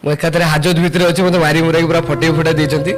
ମୁଁ ଏକାଥରେ ହାଜତ ଭିତରେ ଅଛି, ମତେ ମାରି ମୁରାକି ପୁରା ଫଟେଇ ଫୁଟା ଦେଇଛନ୍ତି।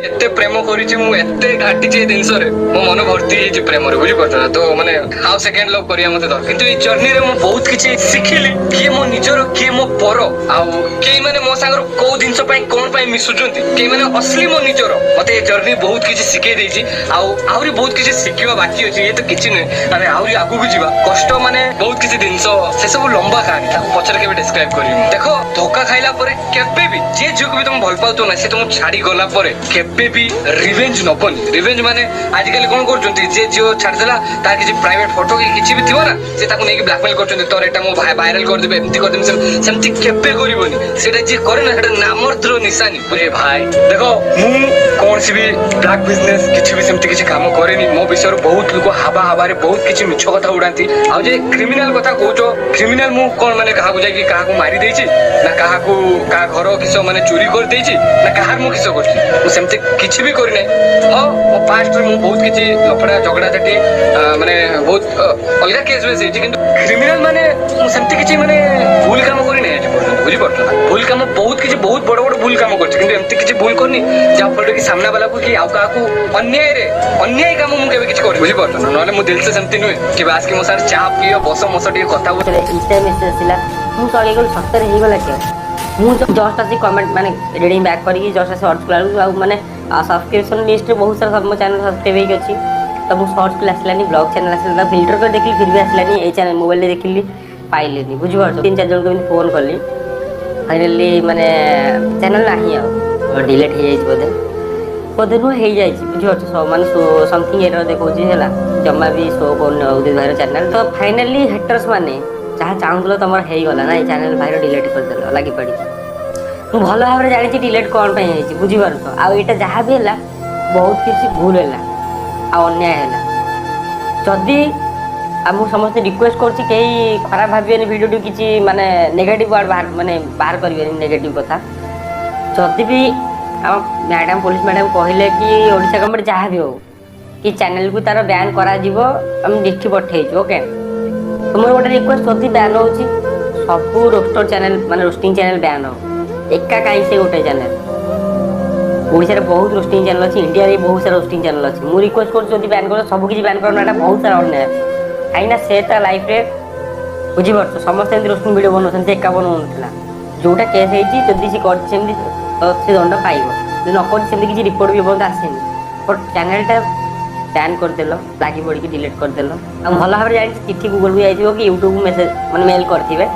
ଏତେ ପ୍ରେମ କରିଛି ମୁଁ, ଏତେ ଘାଟିଛି ଏ ଜିନିଷରେ, ମୋ ମନ ଭର୍ତ୍ତି ହେଇଛି ପ୍ରେମରେ, ବୁଝିପାରୁଛ ନା? ତ ମାନେ ଆଉ ସେକେଣ୍ଡ ଲଭ୍ କରିବା ମତେ ଦରକାର। କିନ୍ତୁ ଏଇ ଜର୍ଣ୍ଣିରେ ମୁଁ ବହୁତ କିଛି ଶିଖିଲି, କିଏ ମୋ ନିଜର କିଏ ମୋ ପର, ଆଉ କେହି ମାନେ ମୋ ସାଙ୍ଗରେ କୋଉ ଜିନିଷ ପାଇଁ କଣ ପାଇଁ ମିଶୁଛନ୍ତି, କେହି ମାନେ ଅସଲି ମୋ ନିଜର। ମତେ ଏ ଜର୍ଣ୍ଣି ବହୁତ କିଛି ଶିଖେଇ ଦେଇଛି, ଆଉ ଆହୁରି ବହୁତ କିଛି ଶିଖିବା ବାକି ଅଛି। ଇଏ ତ କିଛି ନୁହେଁ, ଆମେ ଆହୁରି ଆଗକୁ ଯିବା। କଷ୍ଟ ମାନେ ବହୁତ କିଛି ଜିନିଷ, ସେ ସବୁ ଲମ୍ବା କାହାଣୀ, ତାକୁ ପଛରେ କେବେ ଡେସ୍କ୍ରାଇବ କରିବି। ଦେଖ, ଧୋକା ଖାଇଲା ପରେ କେବେ ବି ଯେ ଝିଅକୁ ବି ତମେ ଭଲ ପାଉଥିବ ନା, ସେ ତମକୁ ଛାଡି ଗଲା ପରେ କେବେ ବି ରିଭେଞ୍ଜ ନବନି। ରିଭେଞ୍ଜ ମାନେ ଆଜିକାଲି କଣ କରୁଛନ୍ତି, ଯେ ଝିଅ ଛାଡିଦେଲା ତାର କିଛି ପ୍ରାଇଭେଟ ଫଟୋ କି କିଛି ବି ଥିବ ନା, ସେ ତାକୁ ନେଇକି ବ୍ଲାକମେଲ କରୁଛନ୍ତି, ତୋର ଏଟା ମୁଁ ଭାଇରାଲ କରିଦେବି, ଏମିତି କରିଦେବି। ସେମିତି କେବେ କରିବନି। ସେଟା ଯିଏ କରେ ନା, ସେଟା ନାମର୍ଦ୍ର ନିଶାନି। ବୁଝେ ଭାଇ, ଦେଖ ମୁଁ କୌଣସି ବି ବ୍ଲାକ ବିଜନେସ କିଛି ବି ସେମିତି କିଛି କାମ କରେନି। ମୋ ବିଷୟରେ ବହୁତ ଲୋକ ହାବାରେ ବହୁତ କିଛି ମିଛ କଥା ଉଡାନ୍ତି। ଆଉ ଯେ କ୍ରିମିନାଲ କଥା କହୁଛ, କ୍ରିମିନାଲ ମୁଁ କଣ ମାନେ କାହାକୁ ଯାଇକି କାହାକୁ ମାରି ଦେଇଛି ନା, କାହାକୁ କାହା ଘର କିସ ମାନେ ଚୋରି କରିଦେଇଛି ନା, କାହାର ମୁଁ କିସ କରିଛି? ମୁଁ ସେମିତି କିଛି ବି କରିନାହିଁ। ହଁ, ମୋ ପାଷ୍ଟରେ ମୁଁ ବହୁତ କିଛି ଲଫଡା ଝଗଡା ଝାଟି ମାନେ ବହୁତ ଅଲଗା କେସ୍ ବେସ୍ ହେଇଛି, କିନ୍ତୁ କ୍ରିମିନାଲ ମାନେ ମୁଁ ସେମିତି କିଛି ମାନେ ଭୁଲ କାମ କରିନାହିଁ ଆଜି ପର୍ଯ୍ୟନ୍ତ, ବୁଝିପାରୁଛ ନା? ଭୁଲ କାମ ବହୁତ କିଛି, ବହୁତ ବଡ ବଡ ଭୁଲ କାମ କରିଛି, କିନ୍ତୁ ଏମିତି କିଛି ଭୁଲ କରିନି ଯାହା ଫଳରେ କି ସାମ୍ନା ବାଲାକୁ କି ଆଉ କାହାକୁ ଅନ୍ୟାୟ କାମ ମୁଁ କେବେ କିଛି କରିନି, ବୁଝିପାରୁଛ ନା? ନହେଲେ ମୁଁ ଦିଲସେ ସେମିତି ନୁହେଁ କି ଆସିକି ମୋ ସାଙ୍ଗରେ ଚା ପିଅ, ବସ, ମୋ ସହ ଟିକେ କଥା ହୁଅ। ଇନଷ୍ଟା ମେସେଜ ଆସିଲା, ମୁଁ ଚଳିଗଲି। ସତରେ ହେଇଗଲା କି? ମୁଁ ଜଷ୍ଟ ଆସି କମେଣ୍ଟ ମାନେ ରିଡ଼ିଂ ବ୍ୟାକ୍ କରିକି ଜଷ୍ଟ ଆସି ସର୍ଚ୍ଚ କଲା ବେଳକୁ, ଆଉ ମାନେ ସବସ୍କ୍ରିପସନ ଲିଷ୍ଟରେ ବହୁତ ସାରା ମୋ ଚ୍ୟାନେଲ ସବସ୍କ୍ରାଇବ ହେଇକି ଅଛି। ତ ମୁଁ ସର୍ଚ୍ଚ କଲେ ଆସିଲାନି, ବ୍ଲଗ ଚ୍ୟାନେଲ ଆସିଲା, ଫିଲ୍ଟର କରି ଦେଖିଲି ଫିର୍ ବି ଆସିଲାନି। ଏଇ ଚ୍ୟାନେଲ ମୋବାଇଲରେ ଦେଖିଲି, ପାଇଲିନି, ବୁଝିପାରୁଛ? 3-4 ଜଣଙ୍କୁ ଏମିତି ଫୋନ କଲି, ଫାଇନାଲି ମାନେ ଚ୍ୟାନେଲ ନାହିଁ, ଆଉ ଡିଲେଟ୍ ହେଇଯାଇଛି ବୋଧେ ନୁହଁ, ହେଇଯାଇଛି, ବୁଝିପାରୁଛ? ମାନେ ସମଥିଙ୍ଗ ଏରର ଦେଖାଉଛି, ହେଲା, ଜମା ବି ଶୋ କରୁନି ଉଦିତ ଭାଇର ଚ୍ୟାନେଲ। ତ ଫାଇନାଲି ହେଟର୍ସ ମାନେ ଯାହା ଚାହୁଁଥିଲ ତମର ହେଇଗଲା ନା, ଏଇ ଚ୍ୟାନେଲ ଭାଇର ଡିଲେଟ୍ କରିଦେଲ ଲାଗି ପଡ଼ିକି। ମୁଁ ଭଲ ଭାବରେ ଜାଣିଛି ଡିଲେଟ୍ କ'ଣ ପାଇଁ ହେଇଛି, ବୁଝିପାରୁଛ? ଆଉ ଏଇଟା ଯାହା ବି ହେଲା ବହୁତ କିଛି ଭୁଲ ହେଲା ଆଉ ଅନ୍ୟାୟ ହେଲା। ଯଦି ଆଉ ମୁଁ ସମସ୍ତେ ରିକ୍ୱେଷ୍ଟ କରୁଛି, କେହି ଖରାପ ଭାବିବେନି, ଭିଡ଼ିଓଟି କିଛି ମାନେ ନେଗେଟିଭ ୱାର୍ଡ଼ ବାହାର କରିବେନି, ନେଗେଟିଭ କଥା। ଯଦି ବି ଆମ ମ୍ୟାଡ଼ାମ, ପୋଲିସ ମ୍ୟାଡ଼ାମ କହିଲେ କି ଓଡ଼ିଶା ଗଭର୍ଣ୍ଣମେଣ୍ଟ ଯାହା ବି ହଉ କି ଚ୍ୟାନେଲକୁ ତାର ବ୍ୟାନ୍ କରାଯିବ, ଆମେ ଚିଠି ପଠେଇଛୁ, ଓକେ? ତ ମୋର ଗୋଟେ ରିକ୍ୱେଷ୍ଟ, ଯଦି ବ୍ୟାନ୍ ହେଉଛି ସବୁ ରୋଷ୍ଟର ଚ୍ୟାନେଲ ମାନେ ରୋଷ୍ଟିଂ ଚ୍ୟାନେଲ ବ୍ୟାନ୍ ହଉ। ଏକା କାହିଁ ସେ ଗୋଟେ ଚ୍ୟାନେଲ? ଓଡ଼ିଶାରେ ବହୁତ ରୋଷ୍ଟିଂ ଚ୍ୟାନେଲ ଅଛି, ଇଣ୍ଡିଆରେ ବହୁତ ସାରା ରୋଷ୍ଟିଂ ଚ୍ୟାନେଲ ଅଛି। ମୁଁ ରିକ୍ୱେଷ୍ଟ କରୁଛି, ଯଦି ବ୍ୟାନ୍ କରୁଛ ସବୁ କିଛି ବ୍ୟାନ୍ କରନା, ଏଇଟା ବହୁତ ସାରା ଅନ୍ୟାୟ। କାହିଁକିନା ସେ ତା ଲାଇଫରେ, ବୁଝିପାରୁଛ, ସମସ୍ତେ ଏମିତି ରୋଷ୍ଟିଂ ଭିଡ଼ିଓ ବନାଉଛନ୍ତି, ସେ ଏକା ବନାଉନଥିଲା। ଯୋଉଟା କେସ୍ ହେଇଛି, ଯଦି ସେ କରିଛି ସେମିତି ତ ସେ ଦଣ୍ଡ ପାଇବ, ଯଦି ନ କରିଛି ସେମିତି କିଛି ରିପୋର୍ଟ ବି ଏପର୍ଯ୍ୟନ୍ତ ଆସିନି। ବଟ୍ ଚ୍ୟାନେଲଟା ବ୍ୟାନ୍ କରିଦେଲ, ଲାଗି ପଡ଼ିକି ଡିଲିଟ୍ କରିଦେଲ। ଆଉ ଭଲ ଭାବରେ ଜାଣିଛି ଚିଠି ଗୁଗଲକୁ ଯାଇଥିବ କି ୟୁଟ୍ୟୁବକୁ ମେସେଜ ମାନେ ମେଲ୍ କରିଥିବେ।